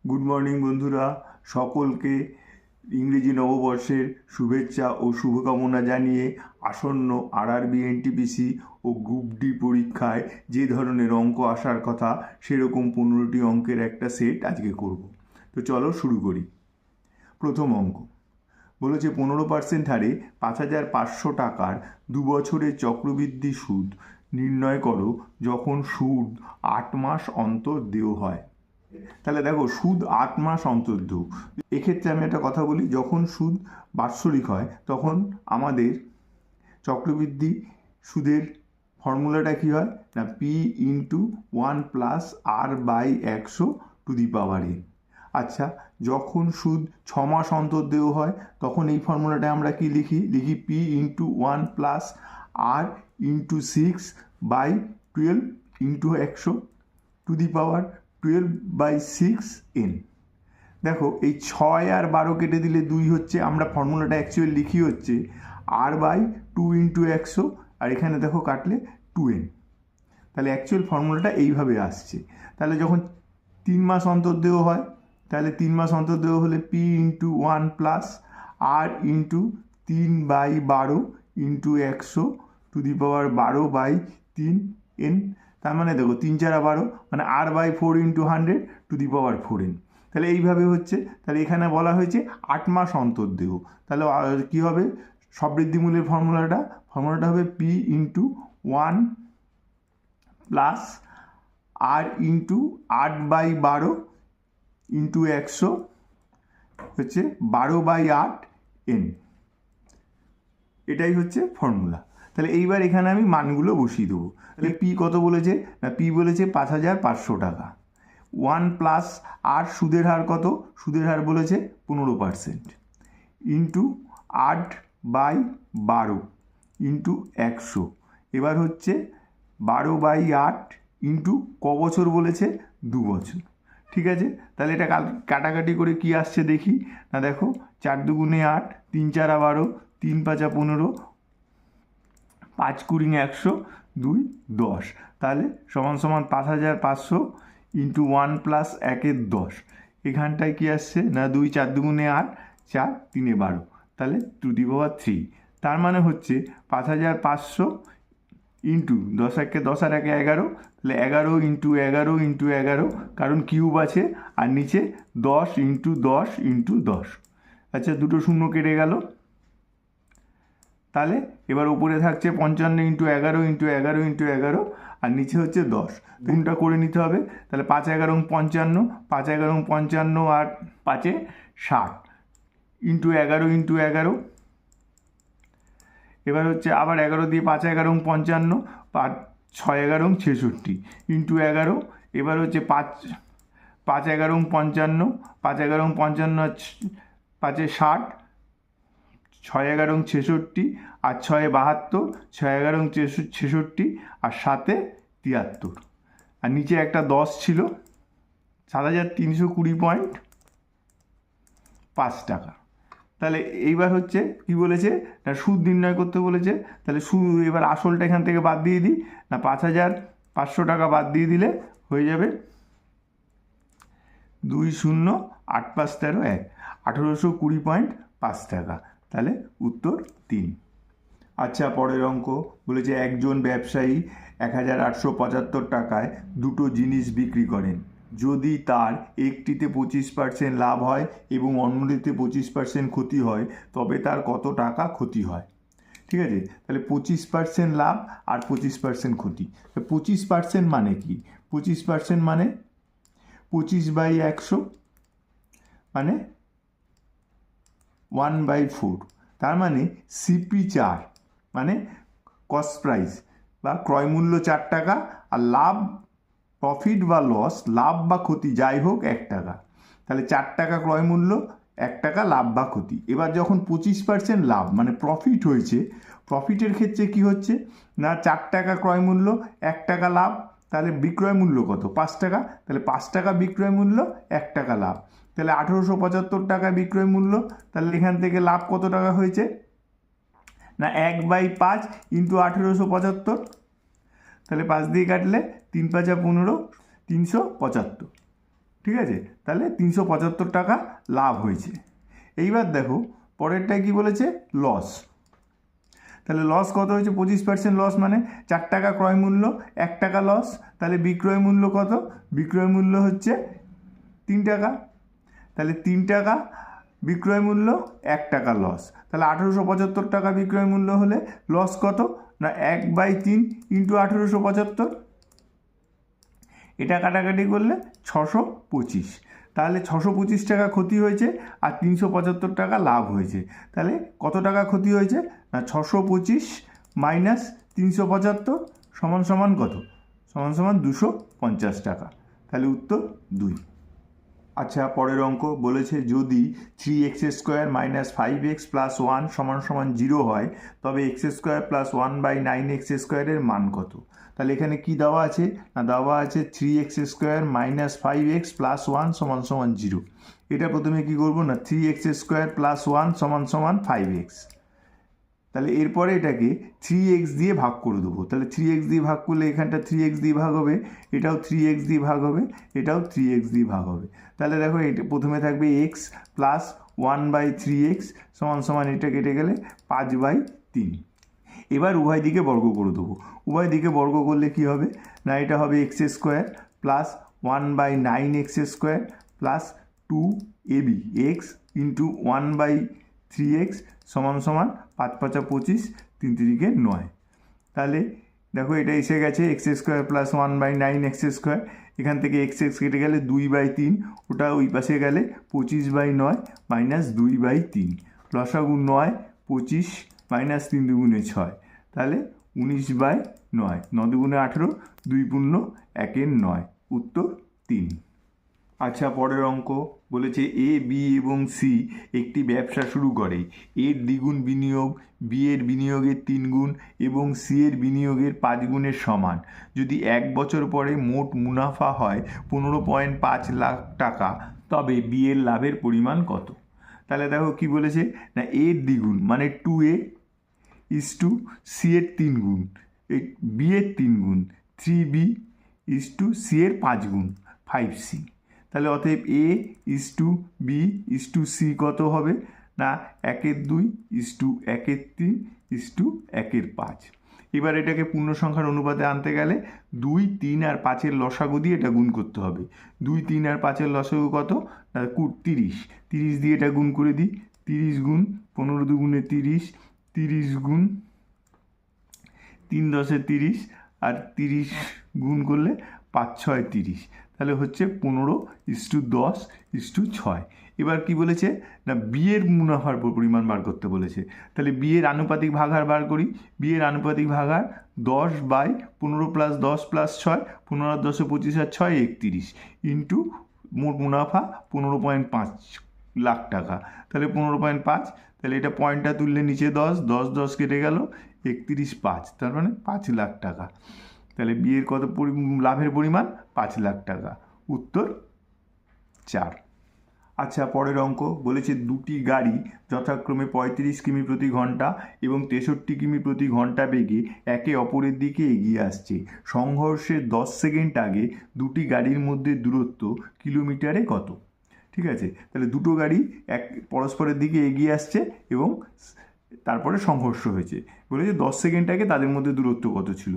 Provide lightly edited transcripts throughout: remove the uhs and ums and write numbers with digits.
Good morning বন্ধুরা, সকলকে ইংরেজি নববর্ষের শুভেচ্ছা ও শুভকামনা জানিয়ে আসন্ন আরআরবি, এনটিপিসি ও গ্রুপ ডি পরীক্ষায় যে ধরনের অঙ্ক আসার কথা সেরকম 15টি অঙ্কের একটা সেট আজকে করব। তো চলো শুরু করি। প্রথম অঙ্ক বলেছে 15% হারে 5,500 টাকার 2 বছরের চক্রবৃদ্ধি সুদ নির্ণয় করো যখন সুদ 8 মাস অন্তর দেওয়া হয়। তাহলে দেখো, সুদ 8 মাস অন্তর দেও। এক্ষেত্রে আমি একটা কথা বলি, যখন সুদ বাৎসরিক হয় তখন আমাদের চক্রবৃদ্ধি সুদের ফর্মুলাটা কী হয় না, পি ইন্টু 1+r/100 আচ্ছা, যখন সুদ 6 মাস অন্তর দেওয়া হয় তখন এই ফর্মুলাটা আমরা কি লিখি পি ইন্টু 1+r/6/12 দেখো, এই 6 আর 12 কেটে দিলে 2 হচ্ছে। আমরা ফর্মুলাটা অ্যাকচুয়ালি লিখি হচ্ছে r/2 × 100, আর এখানে দেখো কাটলে 2n। তাহলে অ্যাকচুয়াল ফর্মুলাটা এইভাবে আসছে। তাহলে যখন 3 মাস অন্তর দেওয়া হয়, তাহলে 3 মাস অন্তর দেওয়া হলে p ইন্টু 1+r/3/12 × 100^12/3n। তার মানে দেখো 3 × 4 = 12, মানে r/4 × 100^4n। তাহলে এইভাবে হচ্ছে। তাহলে এখানে বলা হয়েছে 8 মাস অন্তর দেহ। তাহলে কী হবে সবৃদ্ধিমূলের ফর্মুলাটা হবে P into 1+r into 8/12 into 100 হচ্ছে 12/8n। এটাই হচ্ছে ফর্মুলা। তাহলে এইবার এখানে আমি মানগুলো বসিয়ে দেবো। তাহলে পি কত বলেছে না, পি বলেছে 5,500 টাকা। 1+r সুদের হার কত, সুদের হার বলেছে 15% ইন্টু 8/12 ইন্টু 100। এবার হচ্ছে 12/8 ইন্টু ক বছর বলেছে, 2 বছর। ঠিক আছে, তাহলে এটা কাটাকাটি করে কি আসছে দেখি না। দেখো, 4 × 2 = 8, 3 × 4 = 12, 3 × 5 = 15, 5 × 20 = 100, 2 = 10। তাহলে সমান 5,500 ইন্টু 1+1 = 10। এখানটায় কি আসছে না, 2 × 4 = 8, 4 × 3 = 12, তাহলে 2^3। তার মানে হচ্ছে 5,500 ইন্টু 10 × 1 = 10, আর 1 = 11, তাহলে 11 ইন্টু 11 ইন্টু 11, কারণ কিউব আছে, আর নিচে 10 ইন্টু 10 ইন্টু 10। আচ্ছা, দুটো শূন্য কেটে গেল। তাহলে এবার উপরে থাকছে 55 ইন্টু 11 ইন্টু 11 ইন্টু 11, আর নিচে হচ্ছে 10। গুণটা করে নিতে হবে। তাহলে 5 × 11 = 55, 5 × 11 = 55, আর 5 × 60 ইন্টু 11 ইন্টু 11। এবার হচ্ছে আবার 11 দিয়ে 5 × 11 = 55, 6 × 11 = 66 ইন্টু 11। এবার হচ্ছে 5 × 11 = 55, 5 × 11 = 55, 5 × 60, 6 × 11 = 66, আর 6 × 72, 6 × 11 = 66, আর 7 × 73, আর নিচে একটা 10 ছিল। 7,320.5 টাকা। তাহলে এইবার হচ্ছে কি বলেছে না, সুদ নির্ণয় করতে বলেছে। তাহলে সুদ, এবার আসলটা এখান থেকে বাদ দিয়ে দিই না, 5,500 টাকা বাদ দিয়ে দিলে হয়ে যাবে 208,513 1820.5 টাকা। তাহলে উত্তর 3। আচ্ছা, পরের অঙ্ক বলেছে একজন ব্যবসায়ী 1,875 টাকায় দুটো জিনিস বিক্রি করেন। যদি তার একটিতে 25% লাভ হয় এবং অন্যটিতে 25% ক্ষতি হয়, তবে তার কত টাকা ক্ষতি হয়? ঠিক আছে, তাহলে 25% লাভ আর 25% ক্ষতি। 25% মানে কি? 25% মানে 25/100, মানে 1/4। তার মানে সিপি 4, মানে কস্ট প্রাইস বা ক্রয় মূল্য 4 টাকা, আর লাভ, প্রফিট বা লস, লাভ বা ক্ষতি যাই হোক 1 টাকা। তাহলে 4 টাকা ক্রয় মূল্য, 1 টাকা লাভ বা ক্ষতি। এবার যখন 25% লাভ মানে প্রফিট হয়েছে, প্রফিটের ক্ষেত্রে কি হচ্ছে না, 4 টাকা ক্রয় মূল্য, 1 টাকা লাভ, তাহলে বিক্রয় মূল্য কত? 5 টাকা। তাহলে 5 টাকা বিক্রয় মূল্য, 1 টাকা লাভ, তাহলে 1,875 টাকা বিক্রয় মূল্য। তাহলে এখান থেকে লাভ কত টাকা হয়েছে না, 1/5 ইন্টু 1,875। তাহলে 5 দিয়ে কাটলে 3 × 5 = 15, 375। ঠিক আছে, তাহলে 375 টাকা লাভ হয়েছে। এইবার দেখো পরেরটায় কি বলেছে, লস। তাহলে লস কত হয়েছে, 25% লস, মানে 4 টাকা ক্রয় মূল্য, 1 টাকা লস। তাহলে বিক্রয় মূল্য কত, বিক্রয় মূল্য হচ্ছে 3 টাকা। তাহলে 3 টাকা বিক্রয় মূল্য, 1 টাকা লস। তাহলে 1875 টাকা বিক্রয় মূল্য হলে লস কত, না 1/3 ইন্টু 1875, এটা কাটাকাটি করলে 625। তাহলে 625 টাকা ক্ষতি হয়েছে আর 375 টাকা লাভ হয়েছে। তাহলে কত টাকা ক্ষতি হয়েছে, না 625 মাইনাস 375 সমান সমান কত, সমান সমান 250 টাকা। তাহলে উত্তর 2। আচ্ছা, পরের অঙ্ক বলেছে যদি 3x² মাইনাস 5x প্লাস 1 সমান সমান 0 হয় তবে x² প্লাস 1/9x² এর মান কত। তাহলে এখানে কি দেওয়া আছে, না দেওয়া আছে 3x² মাইনাস 5x প্লাস 1 সমান সমান 0। এটা প্রথমে কি করব, না 3x² প্লাস 1 সমান সমান 5x। তাহলে এরপরে এটাকে 3x দিয়ে ভাগ করে দেবো। তাহলে 3x দিয়ে ভাগ করলে এখানটা 3x দিয়ে ভাগ হবে, এটাও 3x দিয়ে ভাগ হবে, এটাও 3x দিয়ে ভাগ হবে। তাহলে দেখো এটা প্রথমে থাকবে x প্লাস 1/3x সমান সমান এটা কেটে গেলে 5/3। এবার উভয় দিকে বর্গ করে দেবো। উভয় দিকে বর্গ করলে কি হবে, না এটা হবে x² plus 1/9x² plus 2ab x into 1/3x সমান সমান 5 5 25, 3 3 9। তাহলে দেখো এটা এসে গেছে x² প্লাস 1/9x²। এখান থেকে x কেটে গেলে 2/3, ওটা ওই পাশে গেলে 25/9 মাইনাস 2/3, লসাগু 9, 25 মাইনাস 3 2 6, তাহলে 19/9, 9 2 18, 2 পূর্ণ 1 9, উত্তর 3। আচ্ছা, পরের অঙ্ক বলেছে এ, বি এবং সি একটি ব্যবসা শুরু করে। এর দ্বিগুণ বিনিয়োগ বি এর বিনিয়োগের 3 গুণ এবং সি এর বিনিয়োগের 5 গুণের সমান। যদি 1 বছর পরে মোট মুনাফা হয় 15.5 লাখ টাকা তবে বি এর লাভের পরিমাণ কত। তাহলে দেখো কি বলেছে, না এর দ্বিগুণ মানে 2a ইস টু সি এর 3 গুণ, বি এর 3 গুণ 3b ইস টু সি এর 5 গুণ 5c। তাহলে অতএব A is to B is to C কত হবে, না 1/2 ইস টু 1/3 ইস টু 1/5। এবার এটাকে পূর্ণ সংখ্যার অনুপাতে আনতে গেলে 2, 3 আর 5-এর লসাগু দিয়ে এটা গুণ করতে হবে। 2, 3 আর 5-এর লসাগু কত, না 30। 30 দিয়ে এটা গুণ করে দিই, 30 গুণ 15 2 30, 30 গুণ 3 10 30 আর 30 গুণ করলে 5 6 30, তাহলে হচ্ছে 15 ইস টু 10 ইস টু 6। এবার কি বলেছে, না বিয়ের মুনাফার পরিমাণ বার করতে বলেছে। তাহলে বিয়ের আনুপাতিক ভাগাহার বার করি। বিয়ের আনুপাতিক ভাগাহার 10/15 প্লাস 10 প্লাস 6, 15 আর 10 25 আর 6 31 ইন্টু মোট মুনাফা 15.5 লাখ টাকা। তাহলে 15.5, তাহলে এটা পয়েন্টটা তুললে নিচে 10 10 10 কেটে গেল 31 5, তার মানে 5 লাখ টাকা। তাহলে বিয়ের কত লাভের পরিমাণ, 5 লাখ টাকা, উত্তর 4। আচ্ছা, পরের অঙ্ক বলেছে দুটি গাড়ি যথাক্রমে 35 কিমি প্রতি ঘন্টা এবং 63 কিমি প্রতি ঘন্টা বেগে একে অপরের দিকে এগিয়ে আসছে। সংঘর্ষের 10 সেকেন্ড আগে দুটি গাড়ির মধ্যে দূরত্ব কিলোমিটারে কত। ঠিক আছে, তাহলে দুটো গাড়ি এক পরস্পরের দিকে এগিয়ে আসছে এবং তারপরে সংঘর্ষ হয়েছে। বলেছে 10 সেকেন্ড আগে তাদের মধ্যে দূরত্ব কত ছিল।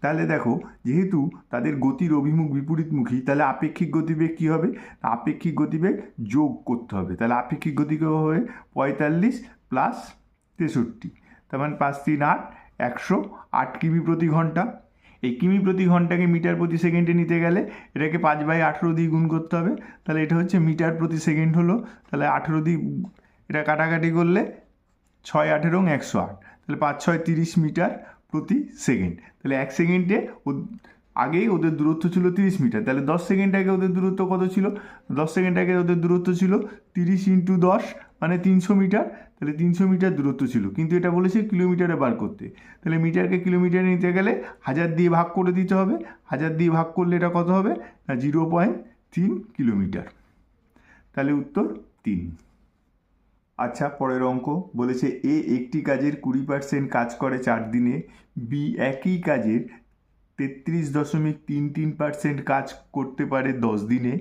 তাহলে দেখো যেহেতু তাদের গতির অভিমুখ বিপরীতমুখী, তাহলে আপেক্ষিক গতিবেগ কী হবে, আপেক্ষিক গতিবেগ যোগ করতে হবে। তাহলে আপেক্ষিক গতিবেগ হবে 45 প্লাস 63, তার মানে 5 3 8, 108 কিমি প্রতি ঘন্টা। এই কিমি প্রতি ঘন্টাকে মিটার প্রতি সেকেন্ডে নিতে গেলে এটাকে 5/18 দিয়ে গুণ করতে হবে। তাহলে এটা হচ্ছে মিটার প্রতি সেকেন্ড হলো। তাহলে 18 দিয়ে এটা কাটাকাটি করলে 6 18 108, তাহলে 5 6 30 মিটার প্রতি সেকেন্ড। তাহলে 1 সেকেন্ডে আগেই ওদের দূরত্ব ছিল 30 মিটার। তাহলে 10 সেকেন্ড আগে ওদের দূরত্ব কত ছিল, 10 সেকেন্ড আগে ওদের দূরত্ব ছিল 30 ইন্টু 10 মানে 300 মিটার। তাহলে 300 মিটার দূরত্ব ছিল, কিন্তু এটা বলেছে কিলোমিটারে বার করতে। তাহলে মিটারকে কিলোমিটারে নিতে গেলে 1000 দিয়ে ভাগ করে দিতে হবে। 1000 দিয়ে ভাগ করলে এটা কত হবে, না 0.3 কিলোমিটার। তাহলে উত্তর 3। আচ্ছা, পরের অঙ্ক বলেছে এ একটি কাজের 20% কাজ করে 4 দিনে, বি একই কাজের 33.33% কাজ করতে পারে 10 দিনে,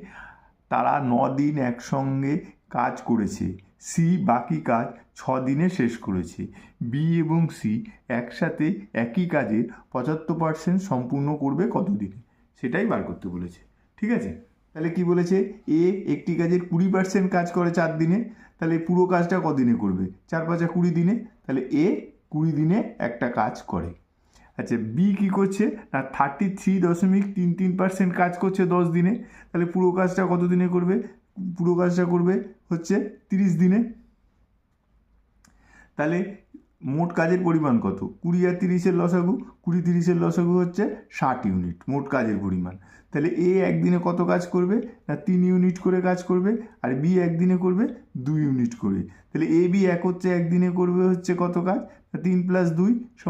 তারা 9 দিন একসঙ্গে কাজ করেছে। সি বাকি কাজ 6 দিনে শেষ করেছে। বি এবং সি একসাথে একই কাজের 75% সম্পূর্ণ করবে কত দিনে, সেটাই বার করতে বলেছে। ঠিক আছে, তাহলে কি বলেছে, এ একটি কাজের 20% কাজ করে 4 দিনে, তাহলে পুরো কাজটা কদিনে করবে, 4 5 20 দিনে, তাহলে এ 20 দিনে একটা কাজ করে। আচ্ছা, বি কী করছে না 33.33% কাজ করছে 10 দিনে, তাহলে পুরো কাজটা কত দিনে করবে, পুরো কাজটা করবে হচ্ছে 30 দিনে। তাহলে মোট কাজের পরিমাণ কত, 20 আর 30-এর লসাগু, 20 30-এর লসাগু হচ্ছে 60 ইউনিট মোট কাজের পরিমাণ। তাহলে এ একদিনে কত কাজ করবে না 3 ইউনিট করে কাজ করবে, আর বি একদিনে করবে 2 ইউনিট করে। তাহলে এ বি একদিনে করবে হচ্ছে কত কাজ, 3 + 2 =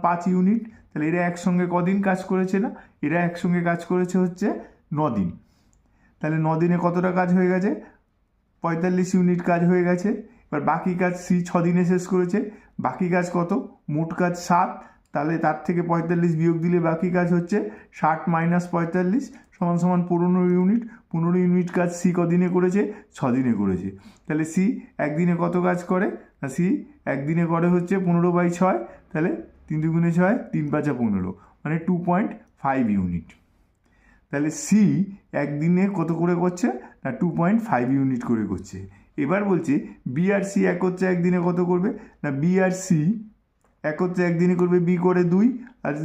5 ইউনিট। তাহলে এরা একসঙ্গে কদিন কাজ করেছে না, এরা একসঙ্গে কাজ করেছে হচ্ছে 9 দিন। তাহলে 9 দিনে কতটা কাজ হয়ে গেছে, 45 ইউনিট কাজ হয়ে গেছে। এবার বাকি কাজ সি 6 দিনে শেষ করেছে, বাকি কাজ কত, মোট কাজ 7, তাহলে তার থেকে 45 বিয়োগ দিলে বাকি কাজ হচ্ছে 60 - 45 = 15 ইউনিট। 15 ইউনিট কাজ সি কদিনে করেছে, 6 দিনে করেছে। তাহলে সি একদিনে কত কাজ করে না, সি একদিনে করে হচ্ছে 15/6, তাহলে 3 × 2 = 6, 3 × 5 = 15, মানে 2.5 ইউনিট। তাহলে সি একদিনে কত করে করছে না 2.5 ইউনিট করে করছে। এবার বলছে বি আর সি একদিনে কত করবে না, বি আর সি একদিনে করবে, বি করে 2 আর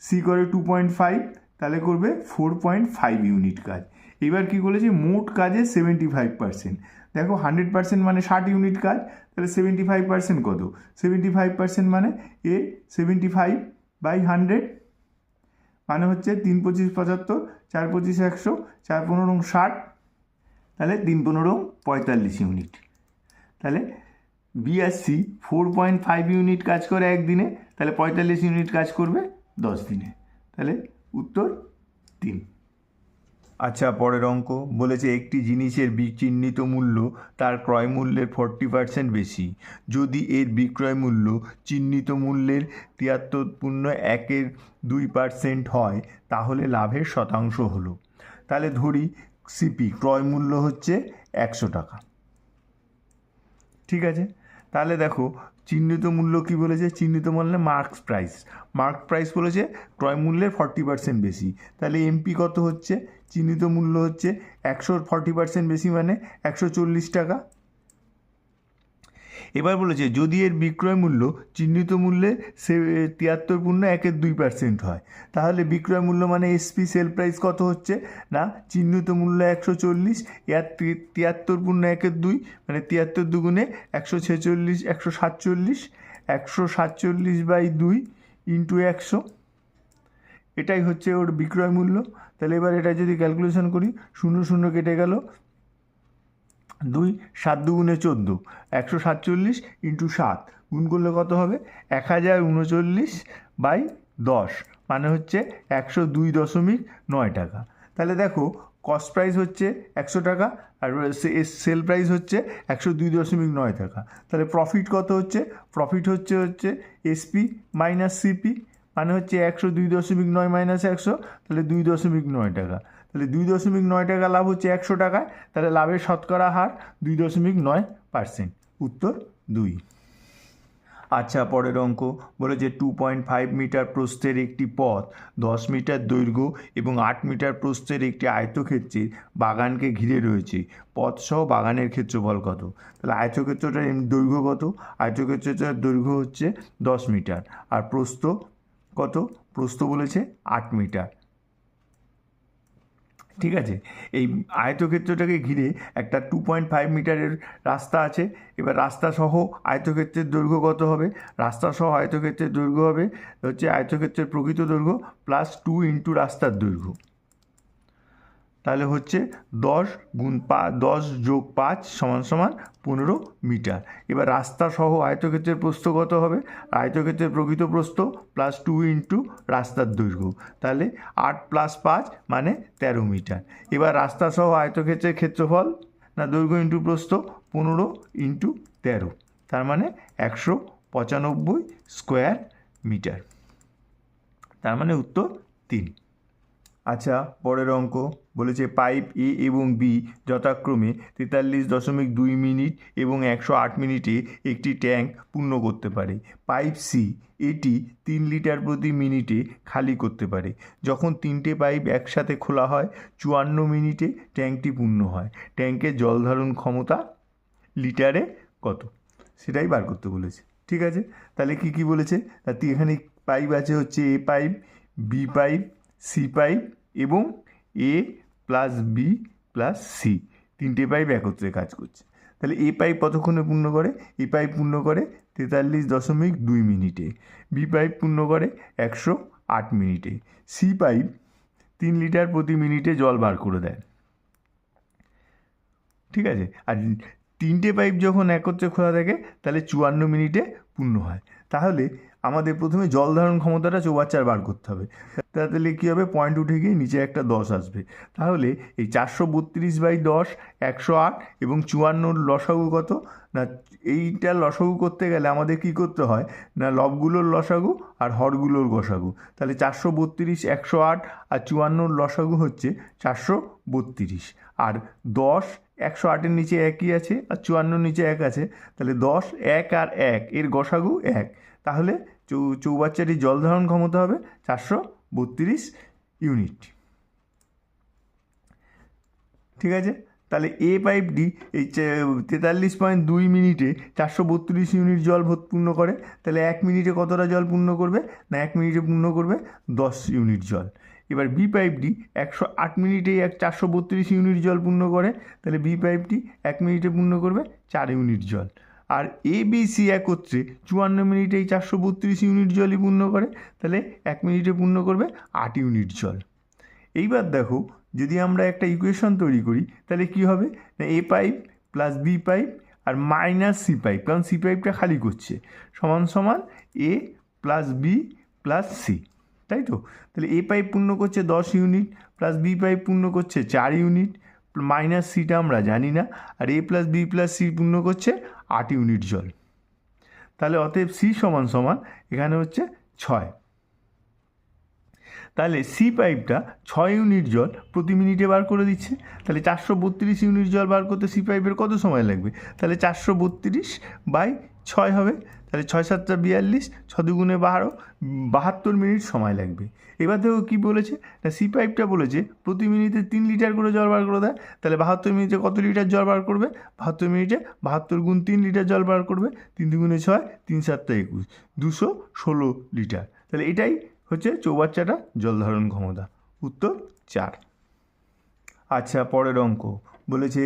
সি করে 2.5, তাহলে করবে 4.5 ইউনিট কাজ। এবার কি বলেছে, মোট কাজে 75%। দেখো 100% মানে 60 ইউনিট কাজ, তাহলে 75% কত, 75% মানে এ 75/100, মানে হচ্ছে 3 × 25 = 75, 4 × 25 = 100, 4 × 15 = 60, তাহলে 3 × 15 = 45 ইউনিট। তাহলে বি আর সি 4.5 ইউনিট কাজ করে একদিনে, তাহলে 45 ইউনিট কাজ করবে 10 দিনে। তাহলে উত্তর 3। আচ্ছা, পরের অঙ্ক বলেছে একটি জিনিসের চিহ্নিত মূল্য তার ক্রয় মূল্যের 40% বেশি। যদি এর বিক্রয় মূল্য চিহ্নিত মূল্যের 73.12% হয়, তাহলে লাভের শতাংশ হলো। তাহলে ধরি সিপি ক্রয় মূল্য হচ্ছে 100 টাকা। ঠিক আছে, তাহলে দেখো চিহ্নিত মূল্য কি বলেছে, চিহ্নিত মূল্যে মার্ক প্রাইস বলেছে ক্রয় মূল্যের 40% বেশি। তাহলে এমপি কত হচ্ছে, চিহ্নিত মূল্য হচ্ছে 100, 40% বেশি মানে 140 টাকা। এবার বলেছে যদি এর বিক্রয় মূল্য চিহ্নিত মূল্যে 73.12% হয়, তাহলে বিক্রয় মূল্য মানে এসপি সেল প্রাইস কত হচ্ছে না, চিহ্নিত মূল্য 140, এর 73.12 মানে 73 দুগুণে 146, 147, 147/2 × 100, এটাই হচ্ছে ওর বিক্রয় মূল্য। তাহলে এবার এটা যদি ক্যালকুলেশন করি, 0 0 কেটে গেল, 2 7 দুগুণে 14, 147 × 7 গুণ করলে কত হবে, 1039/10, মানে হচ্ছে 102.9 টাকা। তাহলে দেখো কস্ট প্রাইস হচ্ছে 100 টাকা আর সেল প্রাইস হচ্ছে 102.9 টাকা। তাহলে প্রফিট কত হচ্ছে, প্রফিট হচ্ছে এসপি মাইনাস সিপি, মানে হচ্ছে 102.9 - 100, তাহলে 2.9 টাকা। তাহলে 2.9 টাকা লাভ হচ্ছে 100 টাকায়, তাহলে লাভের শতকরা হার 2.9%। উত্তর 2। আচ্ছা, পরের অঙ্ক বলেছে 2.5 মিটার প্রস্থের একটি পথ 10 মিটার দৈর্ঘ্য এবং 8 মিটার প্রস্থের একটি আয়তক্ষেত্রের বাগানকে ঘিরে রয়েছে। পথসহ বাগানের ক্ষেত্রফল কত। তাহলে আয়তক্ষেত্রটার দৈর্ঘ্য কত, আয়তক্ষেত্রটার দৈর্ঘ্য হচ্ছে 10 মিটার, আর প্রস্থ কত, প্রস্থ বলেছে 8 মিটার। ঠিক আছে, এই আয়তক্ষেত্রটাকে ঘিরে একটা 2.5 মিটারের রাস্তা আছে। এবার রাস্তা সহ আয়তক্ষেত্রের দৈর্ঘ্য কত হবে, রাস্তা সহ আয়তক্ষেত্রের দৈর্ঘ্য হবে হচ্ছে আয়তক্ষেত্রের প্রকৃত দৈর্ঘ্য প্লাস 2 × রাস্তার দৈর্ঘ্য, তাহলে হচ্ছে 10 + 5 = 15 মিটার। এবার রাস্তা সহ আয়তক্ষেত্রের প্রস্থ কত হবে, আয়তক্ষেত্রের প্রকৃত প্রস্থ প্লাস 2 × রাস্তার দৈর্ঘ্য, তাহলে 8 + 5 মানে 13 মিটার। এবার রাস্তা সহ আয়তক্ষেত্রের ক্ষেত্রফল না দৈর্ঘ্য × প্রস্থ 15 × 13, তার মানে 195 স্কোয়ার মিটার, তার মানে উত্তর 3। আচ্ছা, পরের অঙ্ক বলেছে পাইপ এ এবং বি যথাক্রমে 43.2 মিনিট এবং 108 মিনিটে একটি ট্যাঙ্ক পূর্ণ করতে পারে। পাইপ সি এটি 3 লিটার প্রতি মিনিটে খালি করতে পারে। যখন তিনটে পাইপ একসাথে খোলা হয় 54 মিনিটে ট্যাঙ্কটি পূর্ণ হয়। ট্যাঙ্কের জল ধারণ ক্ষমতা লিটারে কত সেটাই বার করতে বলেছে। ঠিক আছে, তাহলে কি কি বলেছে, এখানে পাইপ আছে হচ্ছে A pipe, B pipe, C pipe এবং A plus B plus C, তিনটে পাইপ একত্রে কাজ করছে। তাহলে এ পাইপ কতক্ষণে পূর্ণ করে, এ পাইপ পূর্ণ করে 43.2 মিনিটে, বি পাইপ পূর্ণ করে 108 মিনিটে, সি পাইপ 3 লিটার প্রতি মিনিটে জল বার করে দেয়। ঠিক আছে, আর তিনটে পাইপ যখন একত্রে খোলা থাকে তাহলে 54 মিনিটে পূর্ণ হয়। তাহলে আমাদের প্রথমে জল ধারণ ক্ষমতাটা চৌবাচ্চার বার করতে হবে। তাহলে কী হবে, পয়েন্ট উঠে গিয়ে নিচে একটা 10 আসবে। তাহলে এই 432/10, 108 এবং 54 লসাগু কত না, এইটা লসাগু করতে গেলে আমাদের কি করতে হয় না, লবগুলোর লসাগু আর হরগুলোর গসাগু। তাহলে 432, 108 আর 54 লসাগু হচ্ছে 432, আর 10 108-এর নিচে একই আছে আর 54-র নিচে 1 আছে, তাহলে 10, 1 আর 1 এর গসাগু 1। তাহলে চৌবাচ্চাটির জল ধারণ ক্ষমতা হবে 432 ইউনিট। ঠিক আছে, তাহলে এ পাইপটি এই 43.2 মিনিটে 432 ইউনিট জল পূর্ণ করে। তাহলে 1 মিনিটে কতটা জল পূর্ণ করবে না, 1 মিনিটে পূর্ণ করবে 10 ইউনিট জল। এবার বি পাইপটি 108 মিনিটেই 432 ইউনিট জল পূর্ণ করে। তাহলে বি পাইপটি 1 মিনিটে পূর্ণ করবে 4 ইউনিট জল। আর এ বি সি একত্রে 54 মিনিটেই 432 ইউনিট জলই পূর্ণ করে। তাহলে 1 মিনিটে পূর্ণ করবে 8 ইউনিট জল। এইবার দেখো, যদি আমরা একটা ইকুয়েশন তৈরি করি তাহলে কি হবে না, A pipe plus B pipe আর মাইনাস সি পাইপ, কারণ সি পাইপটা খালি করছে, সমান সমান A plus B plus C, তাই তো। তাহলে এ পাইপ পূর্ণ করছে 10 ইউনিট, প্লাস বি পাইপ পূর্ণ করছে 4 ইউনিট, মাইনাস সিটা আমরা জানি না, আর এ প্লাস বি প্লাস সি পূর্ণ করছে 8 ইউনিট জল। তাহলে অতএব সি সমান সমান এখানে হচ্ছে 6। তাহলে সি পাইপটা 6 ইউনিট জল প্রতি মিনিটে বার করে দিচ্ছে। তাহলে 432 ইউনিট জল বার করতে সি পাইপের কত সময় লাগবে, তাহলে 432/6 হবে। তাহলে 6 7 42, 6 2 12, 72 মিনিট সময় লাগবে। এবার দেখো কী বলেছে না, সি পাইপটা বলেছে প্রতি মিনিটে 3 লিটার করে জল বার করে দেয়। তাহলে 72 মিনিটে কত লিটার জল বার করবে, 72 মিনিটে 72 গুণ 3 লিটার জল বার করবে, 3 2 6, 3 7 21, 216 লিটার। তাহলে এটাই হচ্ছে চৌবাচ্চাটা জল ধারণ ক্ষমতা। উত্তর 4। আচ্ছা, পরের অঙ্ক বলেছে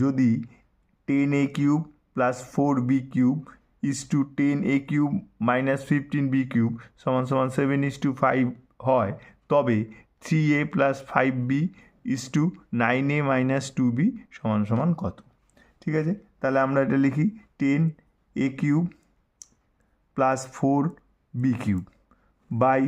যদি 10a cube plus 4b cube is to 10a cube minus 15b cube সমান সমান 7:5 হয়, তবে 3a plus 5b is two 9a minus 2b সমান সমান কত। ঠিক আছে, তাহলে আমরা এটা লিখি 10a cube plus 4b cube by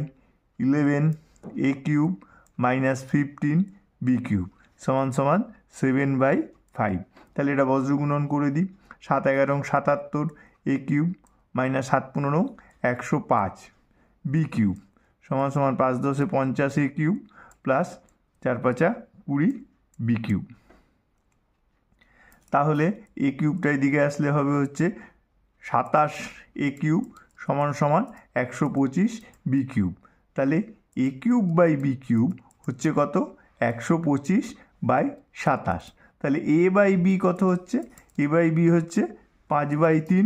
11a cube minus 15b cube সমান সমান 7/5। তাহলে এটা বজ্রগুণন করে দিই, 7 11 77, a cube minus 7 15 105, b cube সমান সমান 5 10 50 a cube plus 4 5 20 b cube. তাহলে a কিউবটা এদিকে আসলে হবে হচ্ছে 27 a কিউব সমান সমান 125 b কিউব। তাহলে a cube by B cube হচ্ছে কত, 125/27। তাহলে a বাই বি কত হচ্ছে, a বাই বি হচ্ছে 5/3।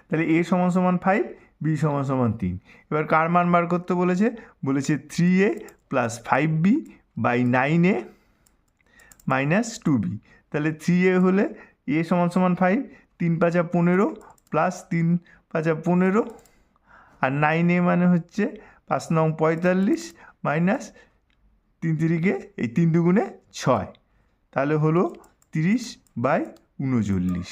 তাহলে a সমান সমান 5, b সমান সমান 3। এবার কার মান বার করতে বলেছে, বলেছে 3a plus 5b by 9a minus 2b। তাহলে 3a হলে a সমান সমান 5, 3 5 15 প্লাস 3 5 15, আর 9a মানে হচ্ছে 5 9 45 মাইনাস 3 3 এই 3 2 6, তাহলে হলো 30/39,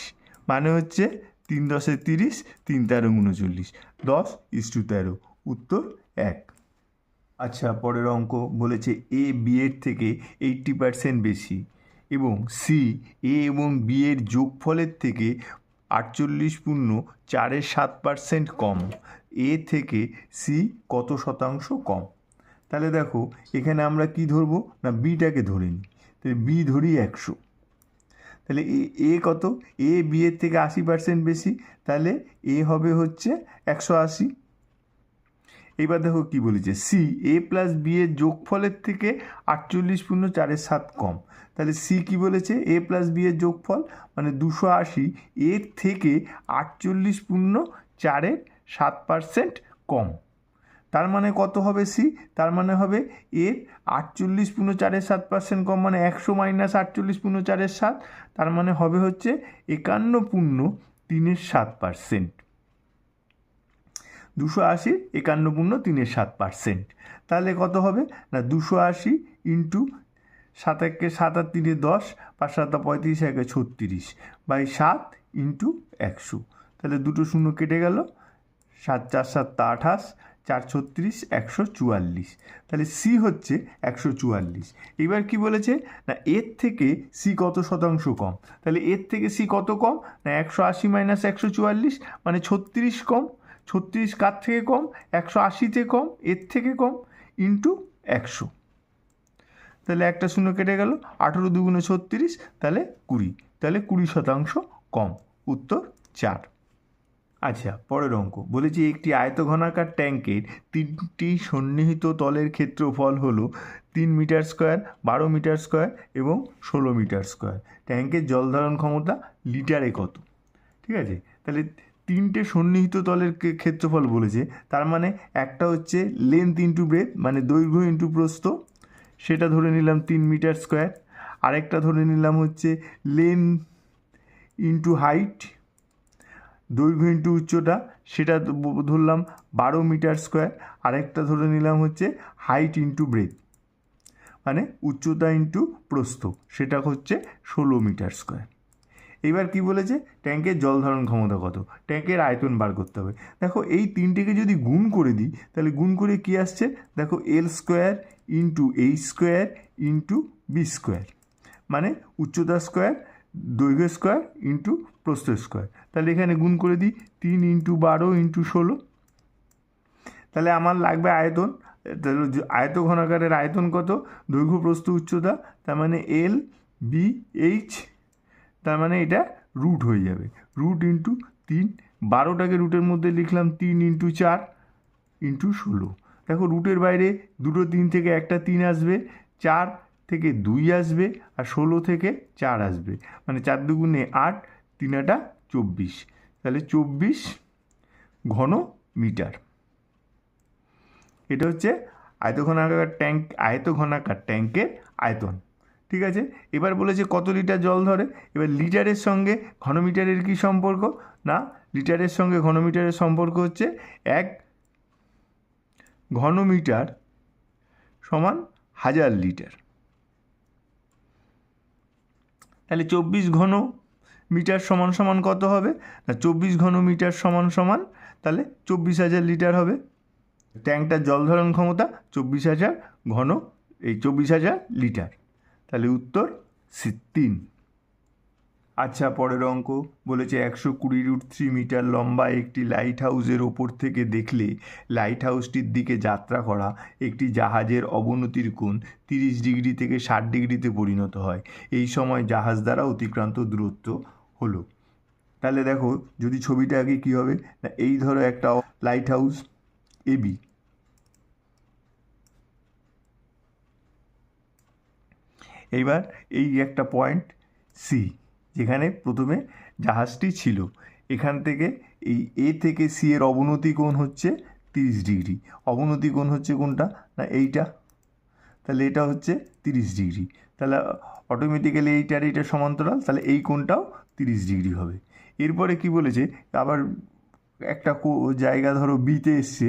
মানে হচ্ছে 3 10 30, 3 13 39, 10:13। উত্তর 1। আচ্ছা, পরের অঙ্ক বলেছে এ বি এর থেকে 80% বেশি এবং সি এ এবং বি এর যোগফলের থেকে 48.47% কম। এ থেকে সি কত শতাংশ কম। তাহলে দেখো এখানে আমরা কি ধরবো না বিটাকে ধরে নিই, তাহলে বি ধরি 100। তাহলে এ কত, এ বি এর থেকে 80% বেশি, তাহলে এ হবে হচ্ছে 180। এইবার দেখো কি বলেছে, সি এ প্লাস বি এর যোগফলের থেকে 48.4 কম। তাহলে সি কি বলেছে, এ প্লাস বি এর যোগফল মানে 280 এর থেকে 48.4% কম। তার মানে কত হবে সি, তার মানে হবে এর 48.4% কম, মানে 100 মাইনাস 48.4, তার মানে হবে হচ্ছে 51.37%। 280 51.37%। তাহলে কত হবে না 280 ইন্টু 7 একে 7 আর 3 10, 5 7 35, 1 36 বাই 7 ইন্টু 100। তাহলে দুটো শূন্য কেটে গেল, 7 4 7 28, 4 36, 144। তাহলে সি হচ্ছে 144। এবার কি বলেছে না এর থেকে সি কত শতাংশ কম। তাহলে এর থেকে সি কত কম না 180 মাইনাস 144 মানে 36 কম। 36 কার থেকে কম, 180-তে কম, এর থেকে কম, ইন্টু 100। তাহলে একটা শূন্য কেটে গেল, 18 2 36, তাহলে 20, তাহলে 20% কম। উত্তর 4। আচ্ছা, পরের অঙ্ক বলেছি একটি আয়তঘনাকার ট্যাঙ্কের 3টি সন্নিহিত তলের ক্ষেত্রফল হলো 3 মিটার স্কোয়ার, 12 মিটার স্কোয়ার এবং 16 মিটার স্কোয়ার। ট্যাঙ্কের জল ধারণ ক্ষমতা লিটারে কত। ঠিক আছে, তাহলে 3টে সন্নিহিত তলের ক্ষেত্রফল বলেছে, তার মানে একটা হচ্ছে লেন্থ ইন্টু ব্রেথ মানে দৈর্ঘ্য ইন্টু প্রস্থ, সেটা ধরে নিলাম 3 মিটার স্কোয়ার। আরেকটা ধরে নিলাম হচ্ছে লেন্থ ইন্টু হাইট, দৈর্ঘ্য ইন্টু উচ্চতা, সেটা ধরলাম 12 মিটার স্কোয়ার। আরেকটা ধরে নিলাম হচ্ছে হাইট ইন্টু ব্রেথ মানে উচ্চতা ইন্টু প্রস্থ, সেটা হচ্ছে 16 মিটার স্কোয়ার। এবার কি বলেছে ট্যাঙ্কের জল ধারণ ক্ষমতা কত, ট্যাঙ্কের আয়তন বার করতে হবে। দেখো এই তিনটেকে যদি গুণ করে দিই, তাহলে গুণ করে কি আসছে দেখো, L square into H square into B square মানে উচ্চতা স্কোয়ার, দৈর্ঘ্য স্কোয়ার ইন্টু প্রস্থ স্কোয়ার। তাহলে এখানে গুণ করে দিই 3 ইন্টু 12 ইন্টু 16। তাহলে আমার লাগবে আয়তন, তাহলে আয়ত ঘনাকারের আয়তন কত, দৈর্ঘ্য প্রস্থ উচ্চতা, তার মানে এল বি এইচ, তার মানে এটা রুট হয়ে যাবে, রুট ইন্টু 3। 12টাকে রুটের মধ্যে লিখলাম 3 ইন্টু 4 ইন্টু 16। দেখো রুটের বাইরে দুটো 3 থেকে একটা 3 আসবে, 4 থেকে 2 আসবে, আর 16 থেকে 4 আসবে, মানে 4 দুগুণে 8, 3 আটা 24, তাহলে 24 ঘন মিটার। এটা হচ্ছে আয়তঘনাকার ট্যাঙ্কের আয়তন। ঠিক আছে, এবার বলেছে কত লিটার জল ধরে। এবার লিটারের সঙ্গে ঘনমিটারের কি সম্পর্ক না, লিটারের সঙ্গে ঘনমিটারের সম্পর্ক হচ্ছে 1 ঘনমিটার সমান 1000 লিটার। তাহলে 24 ঘন মিটার সমান সমান কত হবে না, 24 ঘন মিটার সমান সমান তাহলে 24,000 লিটার হবে। ট্যাঙ্কটার জল ধারণ ক্ষমতা 24,000 ঘন, এই 24,000 লিটার। তাহলে উত্তর 3। আচ্ছা, পরের অঙ্ক বলেছে 120√3 মিটার লম্বা একটি লাইট হাউসের ওপর থেকে দেখলে লাইট হাউসটির দিকে যাত্রা করা একটি জাহাজের অবনতির কোণ 30 ডিগ্রি থেকে 60 ডিগ্রিতে পরিণত হয়। এই সময় জাহাজ দ্বারা অতিক্রান্ত দূরত্ব হলো। তাহলে দেখো যদি ছবিটা আগে কী হবে না, এই ধরো একটা লাইট হাউস এবি, এইবার এই একটা পয়েন্ট সি যেখানে প্রথমে জাহাজটি ছিল, এখান থেকে এই এ থেকে সি এর অবনতি কোণ হচ্ছে 30 ডিগ্রি। অবনতি কোণ হচ্ছে কোনটা না এইটা, তাহলে এটা হচ্ছে 30 ডিগ্রি। তাহলে অটোমেটিক্যালি এইটার এইটা সমান্তরাল, তাহলে এই কোণটাও 30 ডিগ্রি হবে। এরপরে কি বলেছে আবার একটা জায়গা ধরো বিতে এসছে,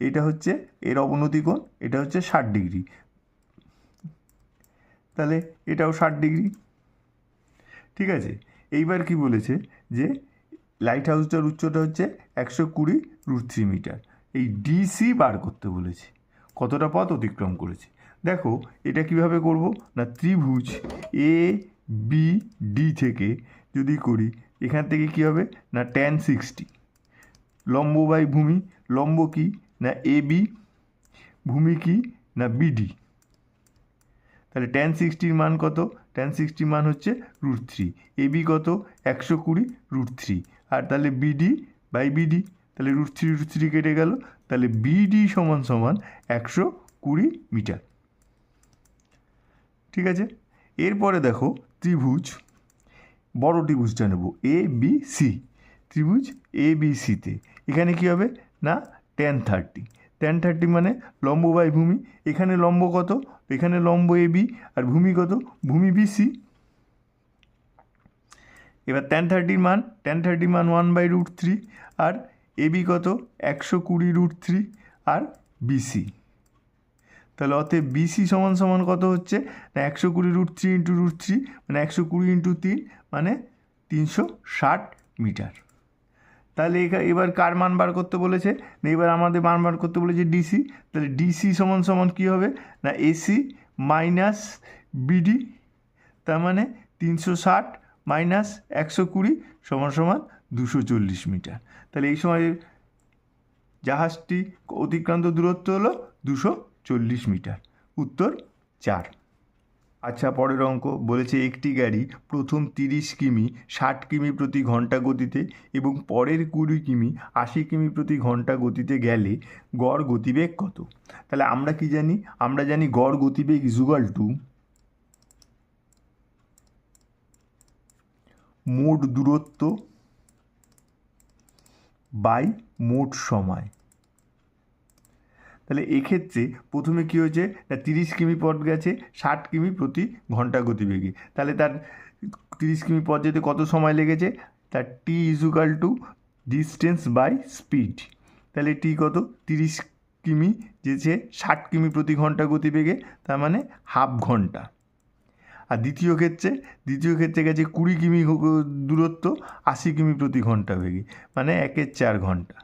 এটা হচ্ছে এর অবনতি কোণ, এটা হচ্ছে 60 ডিগ্রি, তাহলে এটাও 60 ডিগ্রি। ঠিক আছে, এইবার কি বলেছে যে লাইট হাউসটার উচ্চতা হচ্ছে 120√3 মিটার। এই ডিসি বার করতে বলেছে, কতটা পথ অতিক্রম করেছে। দেখো এটা কিভাবে করব না, ত্রিভুজ এ বি ডি থেকে যদি করি, এখান থেকে কি হবে না tan 60, লম্ব বাই ভূমি, লম্ব কি না এ বি, ভূমি কি না বিডি? তাহলে tan 60 মান কত? tan 60 মান হচ্ছে √3। এবি কত? 120 √3। আর তাহলে বিডি বাই বিডি, তাহলে √3 কেটে গেল, তাহলে বিডি সমান 120 মিটার। ঠিক আছে, এরপরে দেখো ত্রিভুজ, বড় ত্রিভুজটা নেব, এ বি সি। ত্রিভুজ এ বি সিতে এখানে কী হবে না tan 30। tan 30 মানে লম্ব বাই ভূমি। এখানে লম্ব কত? এখানে লম্ব এ বি আর ভূমি কত? ভূমি বি সি। এবার tan 30 মান 1/√3 আর এ বি কত? 120 √3 আর বিসি। তাহলে অতএব বিসি সমান কত হচ্ছে না 120 √3 ইন্টু √3 মানে 120 ইন্টু 3 মানে 360 মিটার। তাহলে এবার কার মান বার করতে বলেছে না? এবার আমাদের মান বার করতে বলেছে ডিসি। তাহলে ডিসি সমান কী হবে না এসি মাইনাস বিডি, তার মানে 360 মাইনাস 120 সমান 240 মিটার। তাহলে এই সময় জাহাজটি অতিক্রান্ত দূরত্ব হলো 240 মিটার। উত্তর 4। আচ্ছা, পরের অঙ্ক বলেছে একটি গাড়ি প্রথম 30 কিমি 60 কিমি প্রতি ঘন্টা গতিতে এবং পরের 20 কিমি 80 কিমি প্রতি ঘন্টা গতিতে গেলে গড় গতিবেগ কত? তাহলে আমরা কি জানি? আমরা জানি গড় গতিবেগ ইকুয়াল টু মোট দূরত্ব বাই মোট সময়। তাহলে এক্ষেত্রে প্রথমে কী হয়েছে না 30 কিমি পথ গেছে 60 কিমি প্রতি ঘন্টা গতিবেগে। তাহলে তার 30 কিমি পথ যেতে কত সময় লেগেছে? তার T equal to distance by speed. তাহলে টি কত? 30 কিমি যেছে 60 কিমি প্রতি ঘন্টা গতিবেগে, তার মানে হাফ ঘন্টা। আর দ্বিতীয় ক্ষেত্রে গেছে 20 কিমি দূরত্ব 80 কিমি প্রতি ঘন্টা বেগে, মানে 1/4 ঘন্টা।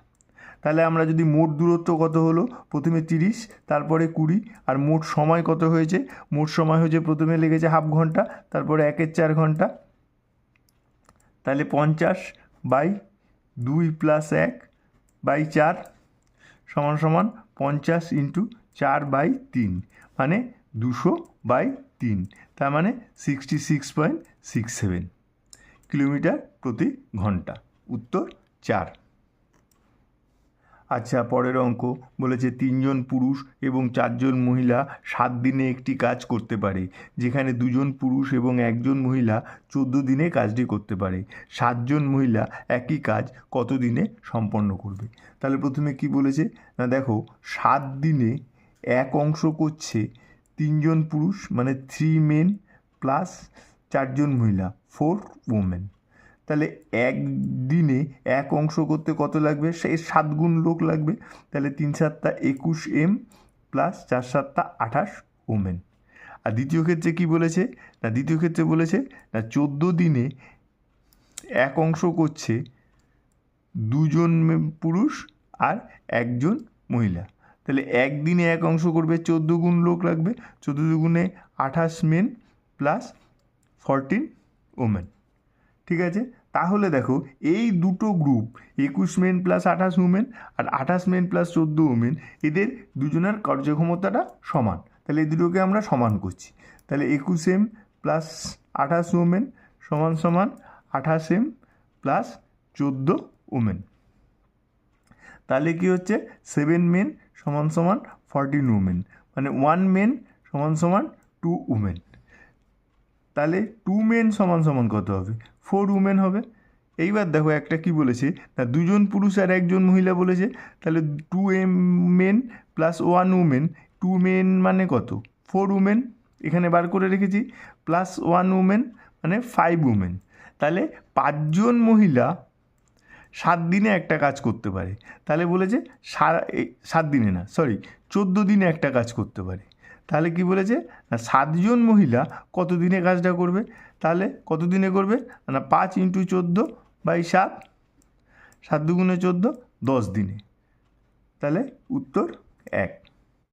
তাহলে আমরা যদি মোট দূরত্ব কত হলো, প্রথমে 30 তারপরে 20 আর মোট সময় কত হয়েছে? মোট সময় হয়েছে প্রথমে লেগেছে হাফ ঘন্টা তারপরে 1/4 ঘন্টা। তাহলে 50 বাই 2 + 1/4 সমান 50 ইন্টু 4/3 মানে 200/3, তার মানে 66.67 কিলোমিটার প্রতি ঘন্টা। উত্তর 4। আচ্ছা, পরের অঙ্ক বলেছে 3 জন পুরুষ এবং 4 জন মহিলা 7 দিনে একটি কাজ করতে পারে, যেখানে 2 জন পুরুষ এবং 1 জন মহিলা 14 দিনে কাজটি করতে পারে। 7 জন মহিলা একই কাজ কত দিনে সম্পন্ন করবে? তাহলে প্রথমে কি বলেছে না দেখো 7 দিনে এক অংশ করছে 3 জন পুরুষ মানে 3 মেন প্লাস 4 জন মহিলা 4 ওমেন। তাহলে একদিনে এক অংশ করতে কত লাগবে? সেই 7 গুণ লোক লাগবে। তাহলে 3 7 21 এম প্লাস 4 7 28 ওমেন। আর দ্বিতীয় ক্ষেত্রে কি বলেছে না? দ্বিতীয় ক্ষেত্রে বলেছে না 14 দিনে এক অংশ করছে 2 জন পুরুষ আর 1 জন মহিলা। তাহলে একদিনে এক অংশ করবে 14 গুণ লোক লাগবে, 14 গুণে 28 মেন প্লাস 14 ওমেন। ঠিক আছে, তাহলে দেখো এই দুটো গ্রুপ 21 মেন প্লাস 28 উমেন আর 28 মেন প্লাস 14 উমেন, এদের দুজনের কার্যক্ষমতাটা সমান। তাহলে এই দুটোকে আমরা সমান করছি। তাহলে 21 এম প্লাস 28 উমেন সমান 28 এম প্লাস 14 উমেন। তাহলে কি হচ্ছে 7 মেন সমান 14 উমেন, মানে 1 মেন সমান 2 উমেন। তাহলে 2 মেন সমান কত হবে? 4 উমেন হবে। এইবার দেখো একটা কি বলেছে না 2 জন পুরুষ আর 1 জন মহিলা বলেছে। তাহলে 2 মেন প্লাস 1 উমেন, 2 মেন মানে কত? 4 উমেন এখানে বার করে রেখেছি, প্লাস 1 উমেন মানে 5 উমেন। তাহলে 5 জন মহিলা 7 দিনে একটা কাজ করতে পারে। তাহলে বলেছে 7 দিনে না, 14 দিনে একটা কাজ করতে পারে। তাহলে কি বলেছে না 7 জন মহিলা কত দিনে কাজটা করবে? তাহলে কত দিনে করবে না 5 × 14/7, 7 × 2 = 14, 10 দিনে। তাহলে উত্তর 1।